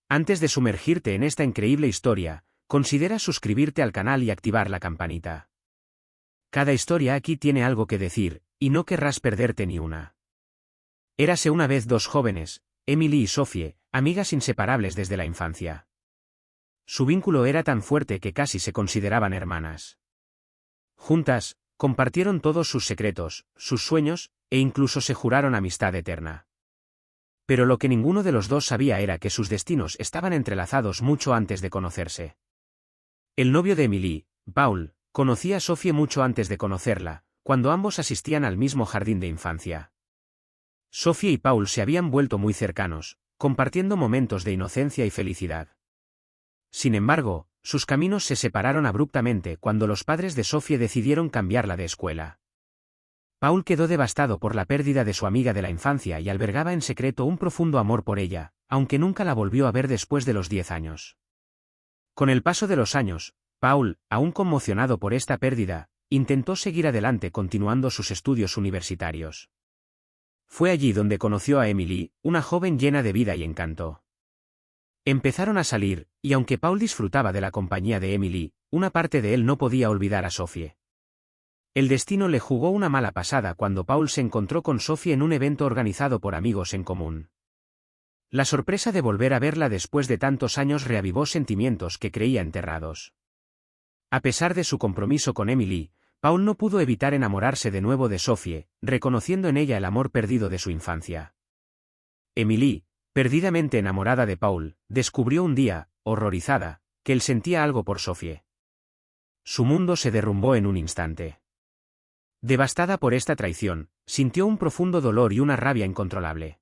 Antes de sumergirte en esta increíble historia, considera suscribirte al canal y activar la campanita. Cada historia aquí tiene algo que decir, y no querrás perderte ni una. Érase una vez dos jóvenes, Emily y Sophie, amigas inseparables desde la infancia. Su vínculo era tan fuerte que casi se consideraban hermanas. Juntas, compartieron todos sus secretos, sus sueños, e incluso se juraron amistad eterna. Pero lo que ninguno de los dos sabía era que sus destinos estaban entrelazados mucho antes de conocerse. El novio de Emily, Paul, conocía a Sophie mucho antes de conocerla, cuando ambos asistían al mismo jardín de infancia. Sophie y Paul se habían vuelto muy cercanos, compartiendo momentos de inocencia y felicidad. Sin embargo, sus caminos se separaron abruptamente cuando los padres de Sophie decidieron cambiarla de escuela. Paul quedó devastado por la pérdida de su amiga de la infancia y albergaba en secreto un profundo amor por ella, aunque nunca la volvió a ver después de los 10 años. Con el paso de los años, Paul, aún conmocionado por esta pérdida, intentó seguir adelante continuando sus estudios universitarios. Fue allí donde conoció a Emily, una joven llena de vida y encanto. Empezaron a salir, y aunque Paul disfrutaba de la compañía de Emily, una parte de él no podía olvidar a Sophie. El destino le jugó una mala pasada cuando Paul se encontró con Sophie en un evento organizado por amigos en común. La sorpresa de volver a verla después de tantos años reavivó sentimientos que creía enterrados. A pesar de su compromiso con Emily, Paul no pudo evitar enamorarse de nuevo de Sophie, reconociendo en ella el amor perdido de su infancia. Emily, perdidamente enamorada de Paul, descubrió un día, horrorizada, que él sentía algo por Sophie. Su mundo se derrumbó en un instante. Devastada por esta traición, sintió un profundo dolor y una rabia incontrolable.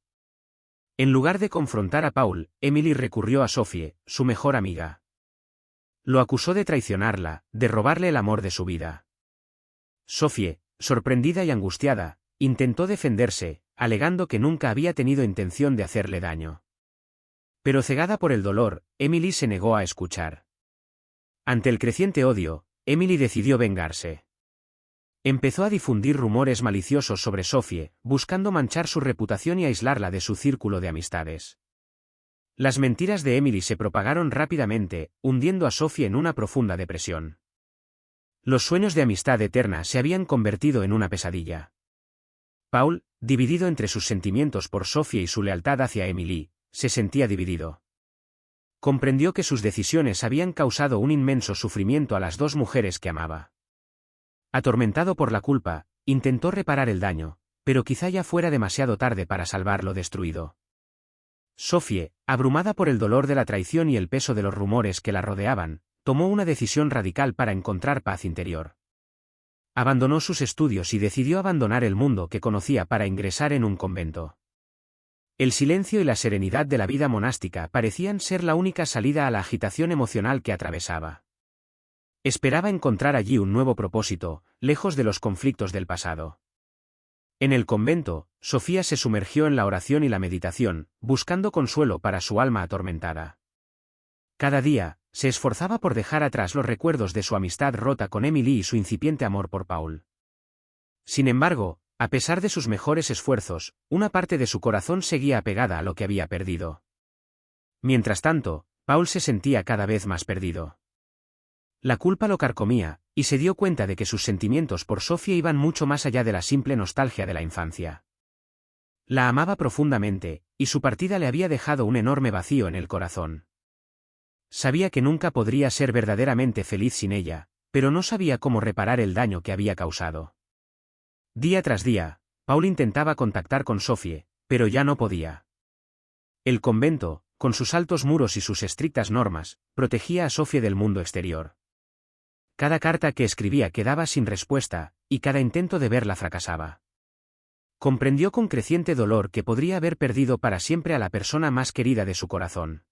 En lugar de confrontar a Paul, Emily recurrió a Sophie, su mejor amiga. Lo acusó de traicionarla, de robarle el amor de su vida. Sophie, sorprendida y angustiada, intentó defenderse, alegando que nunca había tenido intención de hacerle daño. Pero cegada por el dolor, Emily se negó a escuchar. Ante el creciente odio, Emily decidió vengarse. Empezó a difundir rumores maliciosos sobre Sophie, buscando manchar su reputación y aislarla de su círculo de amistades. Las mentiras de Emily se propagaron rápidamente, hundiendo a Sophie en una profunda depresión. Los sueños de amistad eterna se habían convertido en una pesadilla. Paul, dividido entre sus sentimientos por Sophie y su lealtad hacia Emily, se sentía dividido. Comprendió que sus decisiones habían causado un inmenso sufrimiento a las dos mujeres que amaba. Atormentado por la culpa, intentó reparar el daño, pero quizá ya fuera demasiado tarde para salvar lo destruido. Sophie, abrumada por el dolor de la traición y el peso de los rumores que la rodeaban, tomó una decisión radical para encontrar paz interior. Abandonó sus estudios y decidió abandonar el mundo que conocía para ingresar en un convento. El silencio y la serenidad de la vida monástica parecían ser la única salida a la agitación emocional que atravesaba. Esperaba encontrar allí un nuevo propósito, lejos de los conflictos del pasado. En el convento, Sofía se sumergió en la oración y la meditación, buscando consuelo para su alma atormentada. Cada día, se esforzaba por dejar atrás los recuerdos de su amistad rota con Emily y su incipiente amor por Paul. Sin embargo, a pesar de sus mejores esfuerzos, una parte de su corazón seguía apegada a lo que había perdido. Mientras tanto, Paul se sentía cada vez más perdido. La culpa lo carcomía, y se dio cuenta de que sus sentimientos por Sophie iban mucho más allá de la simple nostalgia de la infancia. La amaba profundamente, y su partida le había dejado un enorme vacío en el corazón. Sabía que nunca podría ser verdaderamente feliz sin ella, pero no sabía cómo reparar el daño que había causado. Día tras día, Paul intentaba contactar con Sophie, pero ya no podía. El convento, con sus altos muros y sus estrictas normas, protegía a Sophie del mundo exterior. Cada carta que escribía quedaba sin respuesta, y cada intento de verla fracasaba. Comprendió con creciente dolor que podría haber perdido para siempre a la persona más querida de su corazón.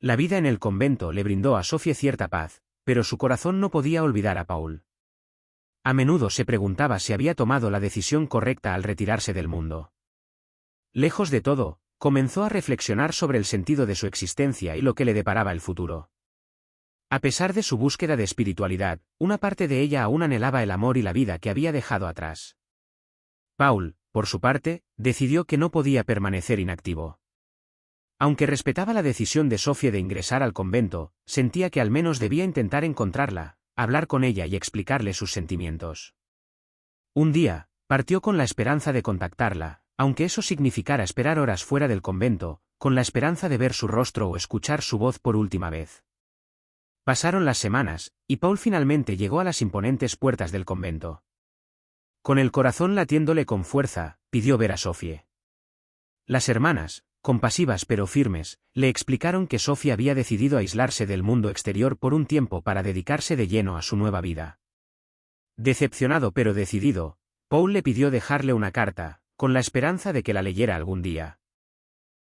La vida en el convento le brindó a Sophie cierta paz, pero su corazón no podía olvidar a Paul. A menudo se preguntaba si había tomado la decisión correcta al retirarse del mundo. Lejos de todo, comenzó a reflexionar sobre el sentido de su existencia y lo que le deparaba el futuro. A pesar de su búsqueda de espiritualidad, una parte de ella aún anhelaba el amor y la vida que había dejado atrás. Paul, por su parte, decidió que no podía permanecer inactivo. Aunque respetaba la decisión de Sophie de ingresar al convento, sentía que al menos debía intentar encontrarla, hablar con ella y explicarle sus sentimientos. Un día, partió con la esperanza de contactarla, aunque eso significara esperar horas fuera del convento, con la esperanza de ver su rostro o escuchar su voz por última vez. Pasaron las semanas, y Paul finalmente llegó a las imponentes puertas del convento. Con el corazón latiéndole con fuerza, pidió ver a Sophie. Las hermanas, compasivas pero firmes, le explicaron que Sophie había decidido aislarse del mundo exterior por un tiempo para dedicarse de lleno a su nueva vida. Decepcionado pero decidido, Paul le pidió dejarle una carta, con la esperanza de que la leyera algún día.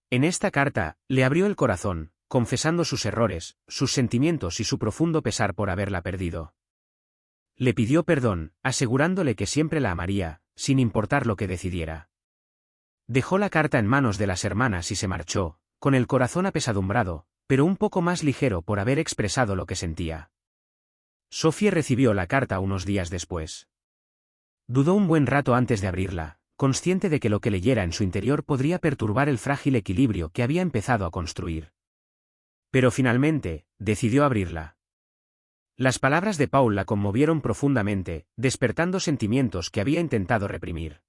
En esta carta, le abrió el corazón, confesando sus errores, sus sentimientos y su profundo pesar por haberla perdido. Le pidió perdón, asegurándole que siempre la amaría, sin importar lo que decidiera. Dejó la carta en manos de las hermanas y se marchó, con el corazón apesadumbrado, pero un poco más ligero por haber expresado lo que sentía. Sophie recibió la carta unos días después. Dudó un buen rato antes de abrirla, consciente de que lo que leyera en su interior podría perturbar el frágil equilibrio que había empezado a construir. Pero finalmente, decidió abrirla. Las palabras de Paul la conmovieron profundamente, despertando sentimientos que había intentado reprimir.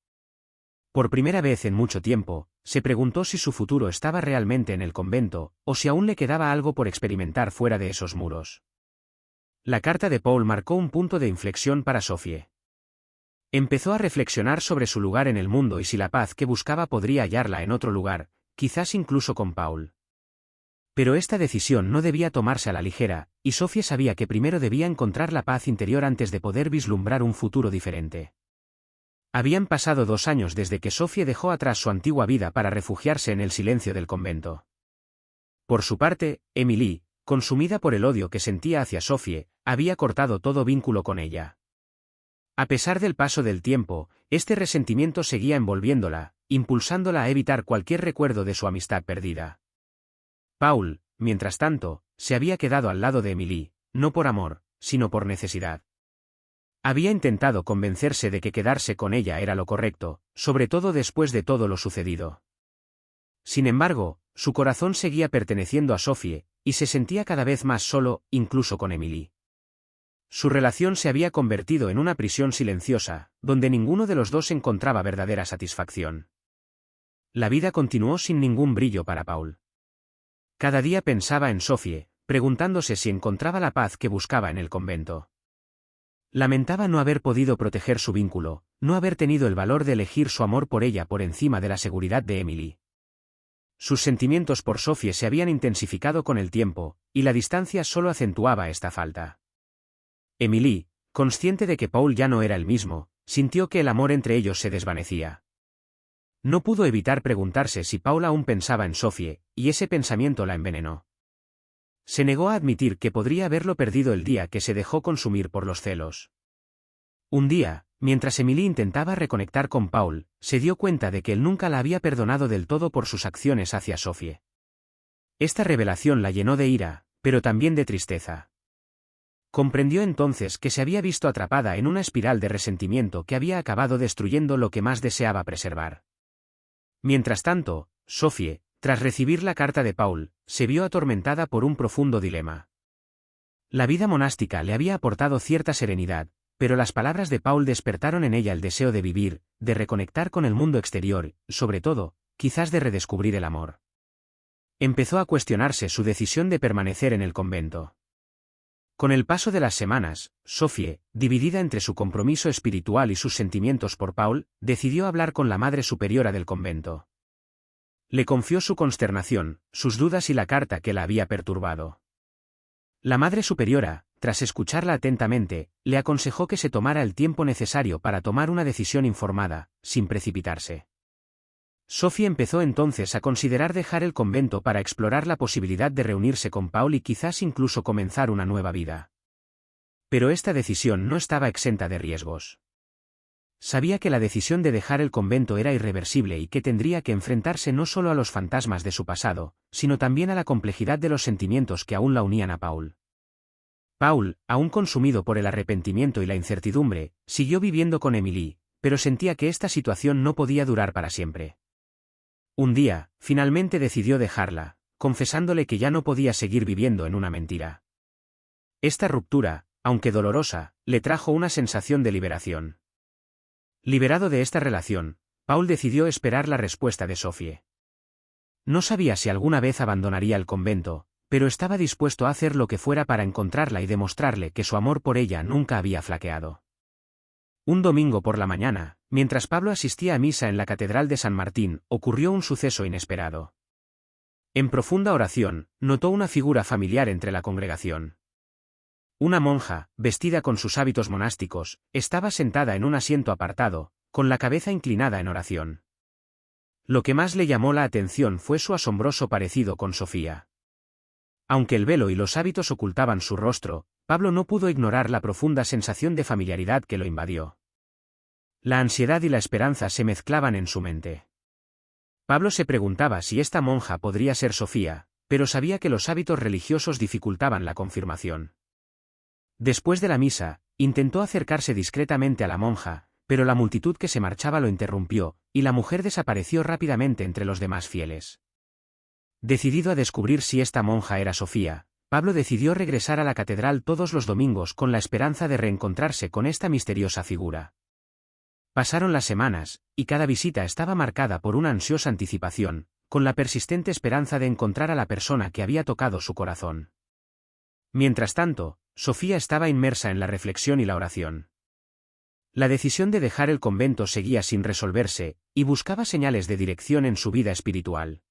Por primera vez en mucho tiempo, se preguntó si su futuro estaba realmente en el convento, o si aún le quedaba algo por experimentar fuera de esos muros. La carta de Paul marcó un punto de inflexión para Sophie. Empezó a reflexionar sobre su lugar en el mundo y si la paz que buscaba podría hallarla en otro lugar, quizás incluso con Paul. Pero esta decisión no debía tomarse a la ligera, y Sophie sabía que primero debía encontrar la paz interior antes de poder vislumbrar un futuro diferente. Habían pasado 2 años desde que Sophie dejó atrás su antigua vida para refugiarse en el silencio del convento. Por su parte, Emily, consumida por el odio que sentía hacia Sophie, había cortado todo vínculo con ella. A pesar del paso del tiempo, este resentimiento seguía envolviéndola, impulsándola a evitar cualquier recuerdo de su amistad perdida. Paul, mientras tanto, se había quedado al lado de Emily, no por amor, sino por necesidad. Había intentado convencerse de que quedarse con ella era lo correcto, sobre todo después de todo lo sucedido. Sin embargo, su corazón seguía perteneciendo a Sophie, y se sentía cada vez más solo, incluso con Emily. Su relación se había convertido en una prisión silenciosa, donde ninguno de los dos encontraba verdadera satisfacción. La vida continuó sin ningún brillo para Paul. Cada día pensaba en Sophie, preguntándose si encontraba la paz que buscaba en el convento. Lamentaba no haber podido proteger su vínculo, no haber tenido el valor de elegir su amor por ella por encima de la seguridad de Emily. Sus sentimientos por Sophie se habían intensificado con el tiempo, y la distancia solo acentuaba esta falta. Emily, consciente de que Paul ya no era el mismo, sintió que el amor entre ellos se desvanecía. No pudo evitar preguntarse si Paul aún pensaba en Sophie, y ese pensamiento la envenenó. Se negó a admitir que podría haberlo perdido el día que se dejó consumir por los celos. Un día, mientras Emily intentaba reconectar con Paul, se dio cuenta de que él nunca la había perdonado del todo por sus acciones hacia Sophie. Esta revelación la llenó de ira, pero también de tristeza. Comprendió entonces que se había visto atrapada en una espiral de resentimiento que había acabado destruyendo lo que más deseaba preservar. Mientras tanto, Sophie, tras recibir la carta de Paul, se vio atormentada por un profundo dilema. La vida monástica le había aportado cierta serenidad, pero las palabras de Paul despertaron en ella el deseo de vivir, de reconectar con el mundo exterior, sobre todo, quizás de redescubrir el amor. Empezó a cuestionarse su decisión de permanecer en el convento. Con el paso de las semanas, Sophie, dividida entre su compromiso espiritual y sus sentimientos por Paul, decidió hablar con la Madre Superiora del convento. Le confió su consternación, sus dudas y la carta que la había perturbado. La Madre Superiora, tras escucharla atentamente, le aconsejó que se tomara el tiempo necesario para tomar una decisión informada, sin precipitarse. Sophie empezó entonces a considerar dejar el convento para explorar la posibilidad de reunirse con Paul y quizás incluso comenzar una nueva vida. Pero esta decisión no estaba exenta de riesgos. Sabía que la decisión de dejar el convento era irreversible y que tendría que enfrentarse no solo a los fantasmas de su pasado, sino también a la complejidad de los sentimientos que aún la unían a Paul. Paul, aún consumido por el arrepentimiento y la incertidumbre, siguió viviendo con Emily, pero sentía que esta situación no podía durar para siempre. Un día, finalmente decidió dejarla, confesándole que ya no podía seguir viviendo en una mentira. Esta ruptura, aunque dolorosa, le trajo una sensación de liberación. Liberado de esta relación, Paul decidió esperar la respuesta de Sophie. No sabía si alguna vez abandonaría el convento, pero estaba dispuesto a hacer lo que fuera para encontrarla y demostrarle que su amor por ella nunca había flaqueado. Un domingo por la mañana, mientras Pablo asistía a misa en la Catedral de San Martín, ocurrió un suceso inesperado. En profunda oración, notó una figura familiar entre la congregación. Una monja, vestida con sus hábitos monásticos, estaba sentada en un asiento apartado, con la cabeza inclinada en oración. Lo que más le llamó la atención fue su asombroso parecido con Sofía. Aunque el velo y los hábitos ocultaban su rostro, Pablo no pudo ignorar la profunda sensación de familiaridad que lo invadió. La ansiedad y la esperanza se mezclaban en su mente. Pablo se preguntaba si esta monja podría ser Sofía, pero sabía que los hábitos religiosos dificultaban la confirmación. Después de la misa, intentó acercarse discretamente a la monja, pero la multitud que se marchaba lo interrumpió, y la mujer desapareció rápidamente entre los demás fieles. Decidido a descubrir si esta monja era Sofía, Pablo decidió regresar a la catedral todos los domingos con la esperanza de reencontrarse con esta misteriosa figura. Pasaron las semanas, y cada visita estaba marcada por una ansiosa anticipación, con la persistente esperanza de encontrar a la persona que había tocado su corazón. Mientras tanto, Sofía estaba inmersa en la reflexión y la oración. La decisión de dejar el convento seguía sin resolverse, y buscaba señales de dirección en su vida espiritual.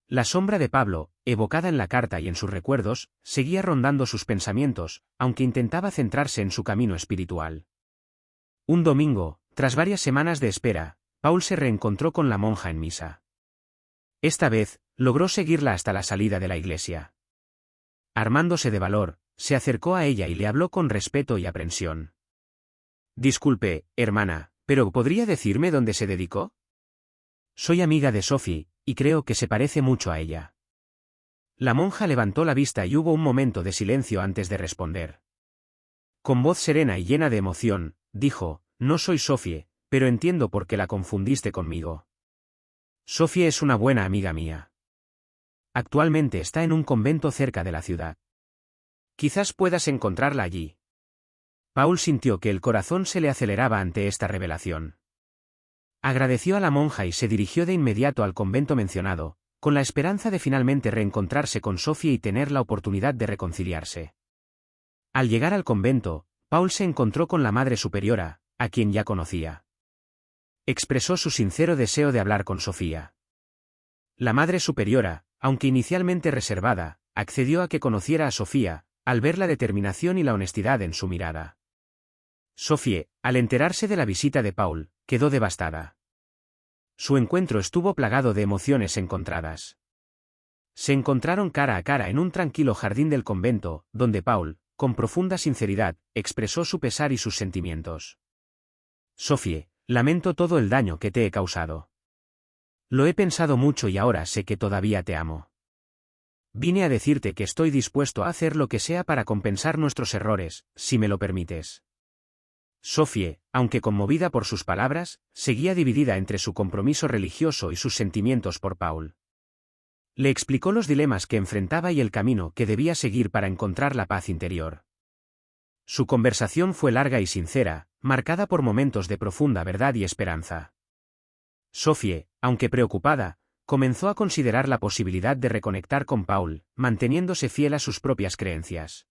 La sombra de Pablo, evocada en la carta y en sus recuerdos, seguía rondando sus pensamientos, aunque intentaba centrarse en su camino espiritual. Un domingo, tras varias semanas de espera, Paul se reencontró con la monja en misa. Esta vez, logró seguirla hasta la salida de la iglesia. Armándose de valor, se acercó a ella y le habló con respeto y aprensión. «Disculpe, hermana, pero ¿podría decirme dónde se dedicó? Soy amiga de Sophie, y creo que se parece mucho a ella». La monja levantó la vista y hubo un momento de silencio antes de responder. Con voz serena y llena de emoción, dijo: «No soy Sophie, pero entiendo por qué la confundiste conmigo. Sophie es una buena amiga mía. Actualmente está en un convento cerca de la ciudad. Quizás puedas encontrarla allí». Paul sintió que el corazón se le aceleraba ante esta revelación. Agradeció a la monja y se dirigió de inmediato al convento mencionado, con la esperanza de finalmente reencontrarse con Sophie y tener la oportunidad de reconciliarse. Al llegar al convento, Paul se encontró con la Madre Superiora, a quien ya conocía. Expresó su sincero deseo de hablar con Sofía. La Madre Superiora, aunque inicialmente reservada, accedió a que conociera a Sofía, al ver la determinación y la honestidad en su mirada. Sophie, al enterarse de la visita de Paul, quedó devastada. Su encuentro estuvo plagado de emociones encontradas. Se encontraron cara a cara en un tranquilo jardín del convento, donde Paul, con profunda sinceridad, expresó su pesar y sus sentimientos. «Sophie, lamento todo el daño que te he causado. Lo he pensado mucho y ahora sé que todavía te amo. Vine a decirte que estoy dispuesto a hacer lo que sea para compensar nuestros errores, si me lo permites». Sophie, aunque conmovida por sus palabras, seguía dividida entre su compromiso religioso y sus sentimientos por Paul. Le explicó los dilemas que enfrentaba y el camino que debía seguir para encontrar la paz interior. Su conversación fue larga y sincera, marcada por momentos de profunda verdad y esperanza. Sophie, aunque preocupada, comenzó a considerar la posibilidad de reconectar con Paul, manteniéndose fiel a sus propias creencias.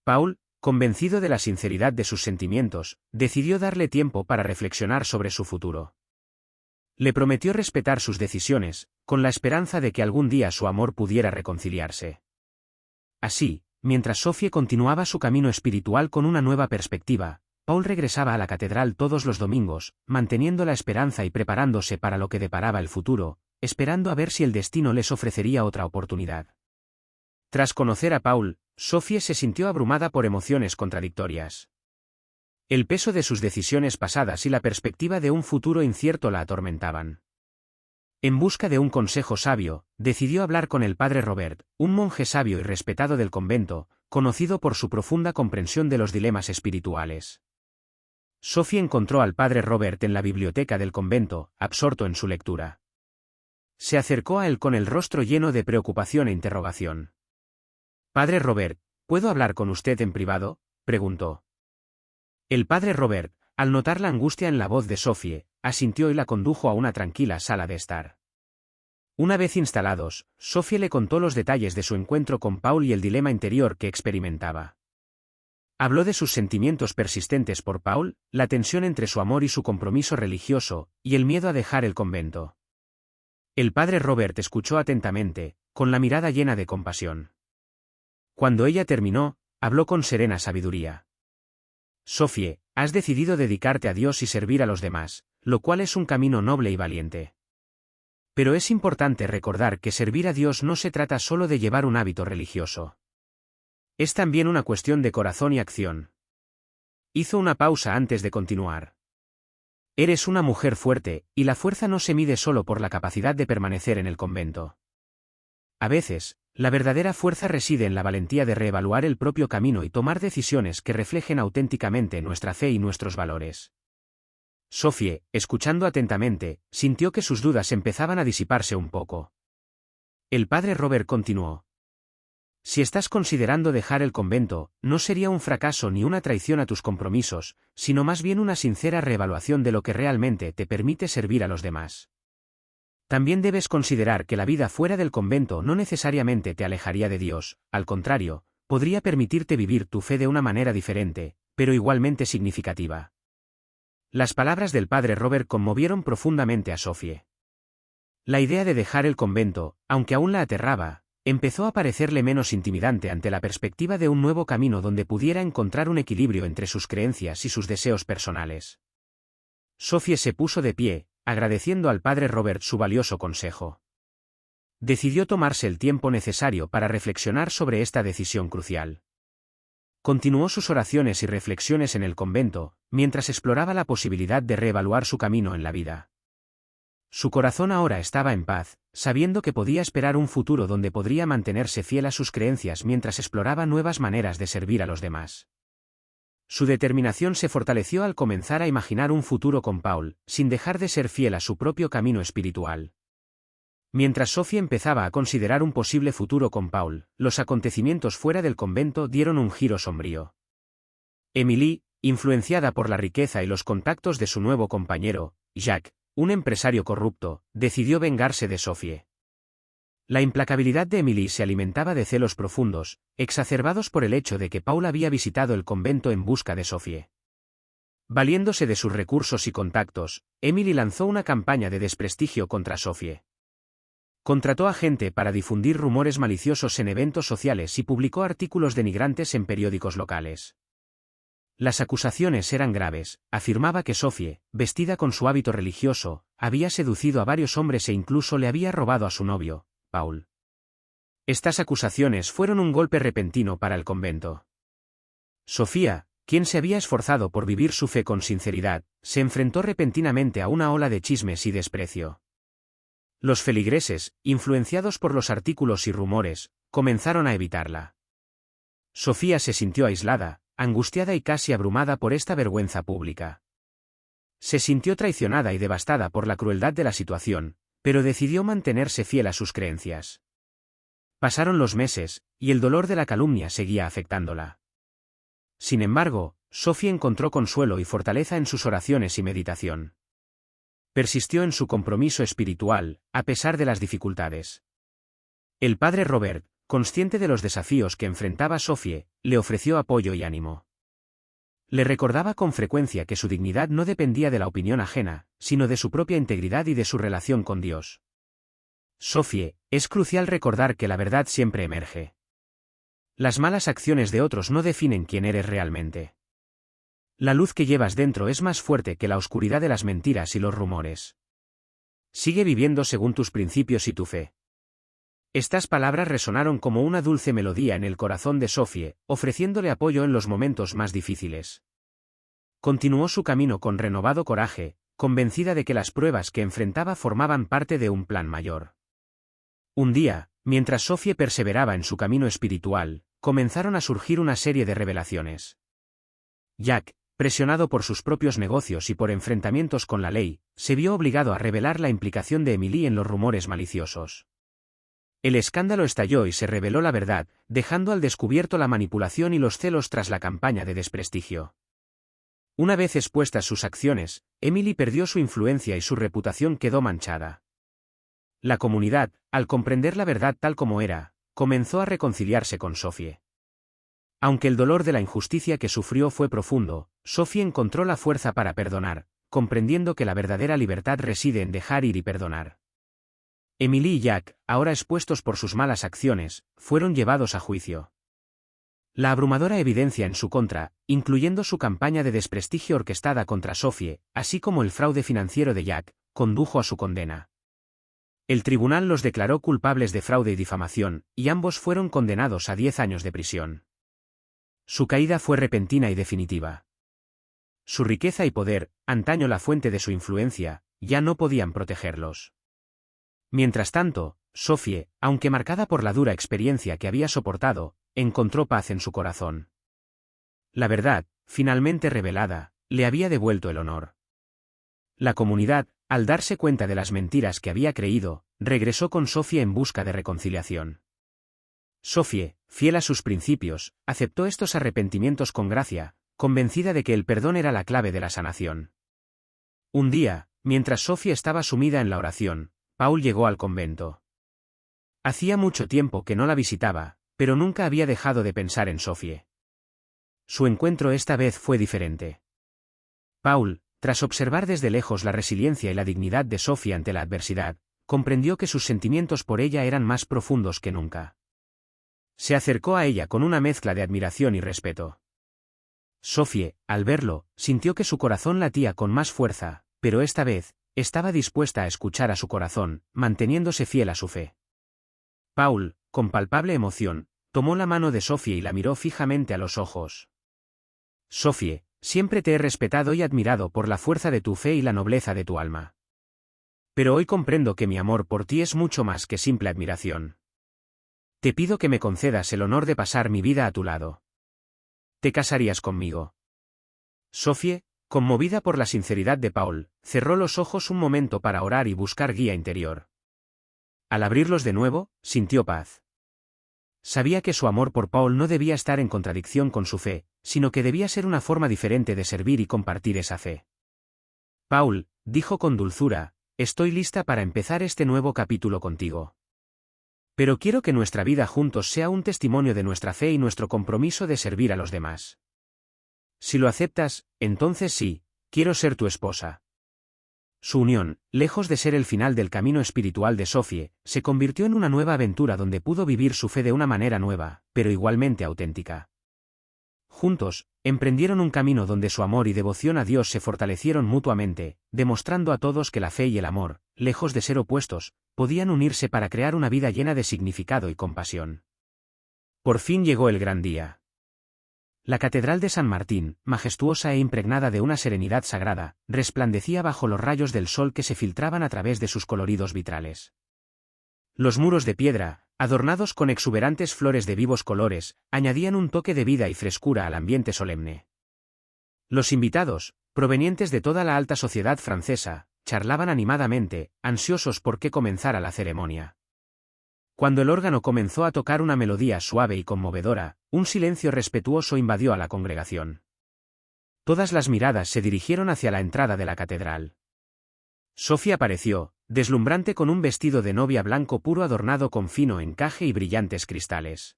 Paul, convencido de la sinceridad de sus sentimientos, decidió darle tiempo para reflexionar sobre su futuro. Le prometió respetar sus decisiones, con la esperanza de que algún día su amor pudiera reconciliarse. Así, mientras Sophie continuaba su camino espiritual con una nueva perspectiva, Paul regresaba a la catedral todos los domingos, manteniendo la esperanza y preparándose para lo que deparaba el futuro, esperando a ver si el destino les ofrecería otra oportunidad. Tras conocer a Paul, Sophie se sintió abrumada por emociones contradictorias. El peso de sus decisiones pasadas y la perspectiva de un futuro incierto la atormentaban. En busca de un consejo sabio, decidió hablar con el padre Robert, un monje sabio y respetado del convento, conocido por su profunda comprensión de los dilemas espirituales. Sophie encontró al padre Robert en la biblioteca del convento, absorto en su lectura. Se acercó a él con el rostro lleno de preocupación e interrogación. «Padre Robert, ¿puedo hablar con usted en privado?», preguntó. El padre Robert, al notar la angustia en la voz de Sophie, asintió y la condujo a una tranquila sala de estar. Una vez instalados, Sophie le contó los detalles de su encuentro con Paul y el dilema interior que experimentaba. Habló de sus sentimientos persistentes por Paul, la tensión entre su amor y su compromiso religioso, y el miedo a dejar el convento. El padre Robert escuchó atentamente, con la mirada llena de compasión. Cuando ella terminó, habló con serena sabiduría. «Sophie, has decidido dedicarte a Dios y servir a los demás, lo cual es un camino noble y valiente. Pero es importante recordar que servir a Dios no se trata solo de llevar un hábito religioso. Es también una cuestión de corazón y acción». Hizo una pausa antes de continuar. «Eres una mujer fuerte, y la fuerza no se mide solo por la capacidad de permanecer en el convento. A veces, la verdadera fuerza reside en la valentía de reevaluar el propio camino y tomar decisiones que reflejen auténticamente nuestra fe y nuestros valores». Sophie, escuchando atentamente, sintió que sus dudas empezaban a disiparse un poco. El padre Robert continuó. «Si estás considerando dejar el convento, no sería un fracaso ni una traición a tus compromisos, sino más bien una sincera reevaluación de lo que realmente te permite servir a los demás. También debes considerar que la vida fuera del convento no necesariamente te alejaría de Dios, al contrario, podría permitirte vivir tu fe de una manera diferente, pero igualmente significativa». Las palabras del padre Robert conmovieron profundamente a Sophie. La idea de dejar el convento, aunque aún la aterraba, empezó a parecerle menos intimidante ante la perspectiva de un nuevo camino donde pudiera encontrar un equilibrio entre sus creencias y sus deseos personales. Sophie se puso de pie, agradeciendo al padre Robert su valioso consejo. Decidió tomarse el tiempo necesario para reflexionar sobre esta decisión crucial. Continuó sus oraciones y reflexiones en el convento, mientras exploraba la posibilidad de reevaluar su camino en la vida. Su corazón ahora estaba en paz, sabiendo que podía esperar un futuro donde podría mantenerse fiel a sus creencias mientras exploraba nuevas maneras de servir a los demás. Su determinación se fortaleció al comenzar a imaginar un futuro con Paul, sin dejar de ser fiel a su propio camino espiritual. Mientras Sophie empezaba a considerar un posible futuro con Paul, los acontecimientos fuera del convento dieron un giro sombrío. Emily, influenciada por la riqueza y los contactos de su nuevo compañero, Jacques, un empresario corrupto, decidió vengarse de Sophie. La implacabilidad de Emily se alimentaba de celos profundos, exacerbados por el hecho de que Paul había visitado el convento en busca de Sophie. Valiéndose de sus recursos y contactos, Emily lanzó una campaña de desprestigio contra Sophie. Contrató a gente para difundir rumores maliciosos en eventos sociales y publicó artículos denigrantes en periódicos locales. Las acusaciones eran graves. Afirmaba que Sophie, vestida con su hábito religioso, había seducido a varios hombres e incluso le había robado a su novio, Paul. Estas acusaciones fueron un golpe repentino para el convento. Sofía, quien se había esforzado por vivir su fe con sinceridad, se enfrentó repentinamente a una ola de chismes y desprecio. Los feligreses, influenciados por los artículos y rumores, comenzaron a evitarla. Sofía se sintió aislada, angustiada y casi abrumada por esta vergüenza pública. Se sintió traicionada y devastada por la crueldad de la situación, pero decidió mantenerse fiel a sus creencias. Pasaron los meses, y el dolor de la calumnia seguía afectándola. Sin embargo, Sophie encontró consuelo y fortaleza en sus oraciones y meditación. Persistió en su compromiso espiritual, a pesar de las dificultades. El padre Robert, consciente de los desafíos que enfrentaba Sophie, le ofreció apoyo y ánimo. Le recordaba con frecuencia que su dignidad no dependía de la opinión ajena, sino de su propia integridad y de su relación con Dios. Sophie, es crucial recordar que la verdad siempre emerge. Las malas acciones de otros no definen quién eres realmente. La luz que llevas dentro es más fuerte que la oscuridad de las mentiras y los rumores. Sigue viviendo según tus principios y tu fe. Estas palabras resonaron como una dulce melodía en el corazón de Sophie, ofreciéndole apoyo en los momentos más difíciles. Continuó su camino con renovado coraje, convencida de que las pruebas que enfrentaba formaban parte de un plan mayor. Un día, mientras Sophie perseveraba en su camino espiritual, comenzaron a surgir una serie de revelaciones. Jacques, presionado por sus propios negocios y por enfrentamientos con la ley, se vio obligado a revelar la implicación de Emily en los rumores maliciosos. El escándalo estalló y se reveló la verdad, dejando al descubierto la manipulación y los celos tras la campaña de desprestigio. Una vez expuestas sus acciones, Emily perdió su influencia y su reputación quedó manchada. La comunidad, al comprender la verdad tal como era, comenzó a reconciliarse con Sophie. Aunque el dolor de la injusticia que sufrió fue profundo, Sophie encontró la fuerza para perdonar, comprendiendo que la verdadera libertad reside en dejar ir y perdonar. Emily y Jack, ahora expuestos por sus malas acciones, fueron llevados a juicio. La abrumadora evidencia en su contra, incluyendo su campaña de desprestigio orquestada contra Sophie, así como el fraude financiero de Jack, condujo a su condena. El tribunal los declaró culpables de fraude y difamación, y ambos fueron condenados a 10 años de prisión. Su caída fue repentina y definitiva. Su riqueza y poder, antaño la fuente de su influencia, ya no podían protegerlos. Mientras tanto, Sophie, aunque marcada por la dura experiencia que había soportado, encontró paz en su corazón. La verdad, finalmente revelada, le había devuelto el honor. La comunidad, al darse cuenta de las mentiras que había creído, regresó con Sophie en busca de reconciliación. Sophie, fiel a sus principios, aceptó estos arrepentimientos con gracia, convencida de que el perdón era la clave de la sanación. Un día, mientras Sophie estaba sumida en la oración, Paul llegó al convento. Hacía mucho tiempo que no la visitaba, pero nunca había dejado de pensar en Sophie. Su encuentro esta vez fue diferente. Paul, tras observar desde lejos la resiliencia y la dignidad de Sophie ante la adversidad, comprendió que sus sentimientos por ella eran más profundos que nunca. Se acercó a ella con una mezcla de admiración y respeto. Sophie, al verlo, sintió que su corazón latía con más fuerza, pero esta vez, estaba dispuesta a escuchar a su corazón, manteniéndose fiel a su fe. Paul, con palpable emoción, tomó la mano de Sophie y la miró fijamente a los ojos. Sophie, siempre te he respetado y admirado por la fuerza de tu fe y la nobleza de tu alma. Pero hoy comprendo que mi amor por ti es mucho más que simple admiración. Te pido que me concedas el honor de pasar mi vida a tu lado. ¿Te casarías conmigo? Sophie, conmovida por la sinceridad de Paul, cerró los ojos un momento para orar y buscar guía interior. Al abrirlos de nuevo, sintió paz. Sabía que su amor por Paul no debía estar en contradicción con su fe, sino que debía ser una forma diferente de servir y compartir esa fe. Paul, dijo con dulzura, estoy lista para empezar este nuevo capítulo contigo. Pero quiero que nuestra vida juntos sea un testimonio de nuestra fe y nuestro compromiso de servir a los demás. Si lo aceptas, entonces sí, quiero ser tu esposa. Su unión, lejos de ser el final del camino espiritual de Sophie, se convirtió en una nueva aventura donde pudo vivir su fe de una manera nueva, pero igualmente auténtica. Juntos, emprendieron un camino donde su amor y devoción a Dios se fortalecieron mutuamente, demostrando a todos que la fe y el amor, lejos de ser opuestos, podían unirse para crear una vida llena de significado y compasión. Por fin llegó el gran día. La Catedral de San Martín, majestuosa e impregnada de una serenidad sagrada, resplandecía bajo los rayos del sol que se filtraban a través de sus coloridos vitrales. Los muros de piedra, adornados con exuberantes flores de vivos colores, añadían un toque de vida y frescura al ambiente solemne. Los invitados, provenientes de toda la alta sociedad francesa, charlaban animadamente, ansiosos por que comenzara la ceremonia. Cuando el órgano comenzó a tocar una melodía suave y conmovedora, un silencio respetuoso invadió a la congregación. Todas las miradas se dirigieron hacia la entrada de la catedral. Sophie apareció, deslumbrante con un vestido de novia blanco puro adornado con fino encaje y brillantes cristales.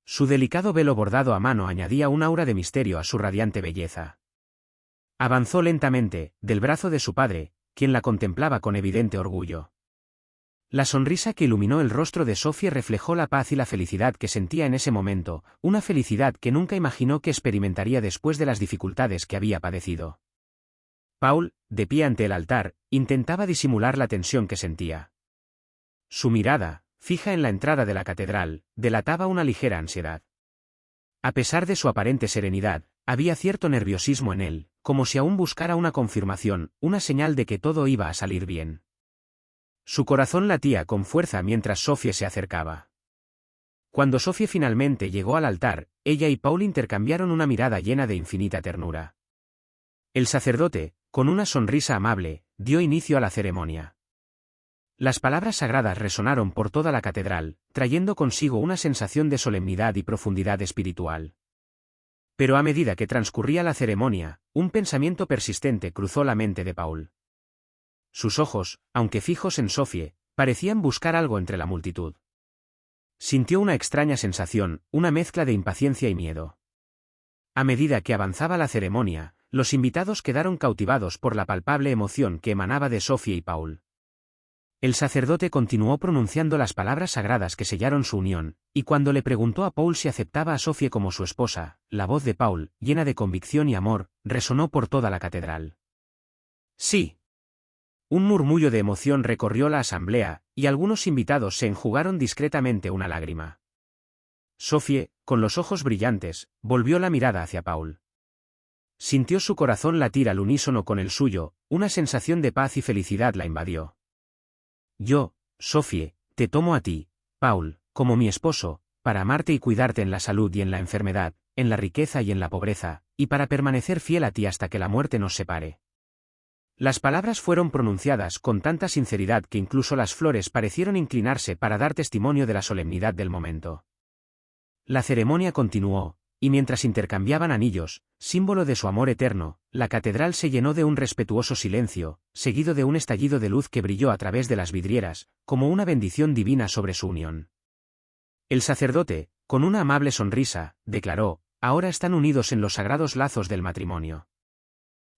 Su delicado velo bordado a mano añadía un aura de misterio a su radiante belleza. Avanzó lentamente, del brazo de su padre, quien la contemplaba con evidente orgullo. La sonrisa que iluminó el rostro de Sophie reflejó la paz y la felicidad que sentía en ese momento, una felicidad que nunca imaginó que experimentaría después de las dificultades que había padecido. Paul, de pie ante el altar, intentaba disimular la tensión que sentía. Su mirada, fija en la entrada de la catedral, delataba una ligera ansiedad. A pesar de su aparente serenidad, había cierto nerviosismo en él, como si aún buscara una confirmación, una señal de que todo iba a salir bien. Su corazón latía con fuerza mientras Sophie se acercaba. Cuando Sophie finalmente llegó al altar, ella y Paul intercambiaron una mirada llena de infinita ternura. El sacerdote, con una sonrisa amable, dio inicio a la ceremonia. Las palabras sagradas resonaron por toda la catedral, trayendo consigo una sensación de solemnidad y profundidad espiritual. Pero a medida que transcurría la ceremonia, un pensamiento persistente cruzó la mente de Paul. Sus ojos, aunque fijos en Sophie, parecían buscar algo entre la multitud. Sintió una extraña sensación, una mezcla de impaciencia y miedo. A medida que avanzaba la ceremonia, los invitados quedaron cautivados por la palpable emoción que emanaba de Sophie y Paul. El sacerdote continuó pronunciando las palabras sagradas que sellaron su unión, y cuando le preguntó a Paul si aceptaba a Sophie como su esposa, la voz de Paul, llena de convicción y amor, resonó por toda la catedral. Sí. Un murmullo de emoción recorrió la asamblea, y algunos invitados se enjugaron discretamente una lágrima. Sophie, con los ojos brillantes, volvió la mirada hacia Paul. Sintió su corazón latir al unísono con el suyo, una sensación de paz y felicidad la invadió. Yo, Sophie, te tomo a ti, Paul, como mi esposo, para amarte y cuidarte en la salud y en la enfermedad, en la riqueza y en la pobreza, y para permanecer fiel a ti hasta que la muerte nos separe. Las palabras fueron pronunciadas con tanta sinceridad que incluso las flores parecieron inclinarse para dar testimonio de la solemnidad del momento. La ceremonia continuó, y mientras intercambiaban anillos, símbolo de su amor eterno, la catedral se llenó de un respetuoso silencio, seguido de un estallido de luz que brilló a través de las vidrieras, como una bendición divina sobre su unión. El sacerdote, con una amable sonrisa, declaró: ahora están unidos en los sagrados lazos del matrimonio.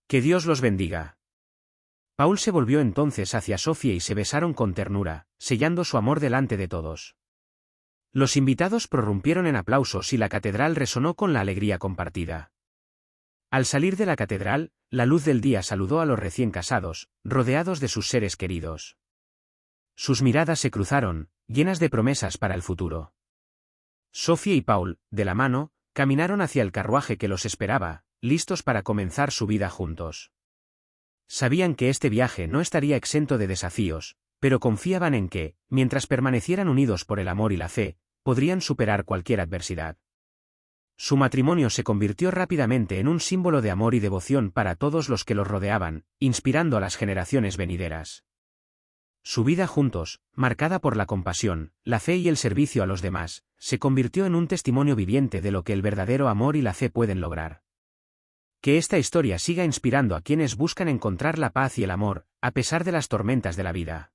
Que Dios los bendiga. Paul se volvió entonces hacia Sophie y se besaron con ternura, sellando su amor delante de todos. Los invitados prorrumpieron en aplausos y la catedral resonó con la alegría compartida. Al salir de la catedral, la luz del día saludó a los recién casados, rodeados de sus seres queridos. Sus miradas se cruzaron, llenas de promesas para el futuro. Sophie y Paul, de la mano, caminaron hacia el carruaje que los esperaba, listos para comenzar su vida juntos. Sabían que este viaje no estaría exento de desafíos, pero confiaban en que, mientras permanecieran unidos por el amor y la fe, podrían superar cualquier adversidad. Su matrimonio se convirtió rápidamente en un símbolo de amor y devoción para todos los que los rodeaban, inspirando a las generaciones venideras. Su vida juntos, marcada por la compasión, la fe y el servicio a los demás, se convirtió en un testimonio viviente de lo que el verdadero amor y la fe pueden lograr. Que esta historia siga inspirando a quienes buscan encontrar la paz y el amor, a pesar de las tormentas de la vida.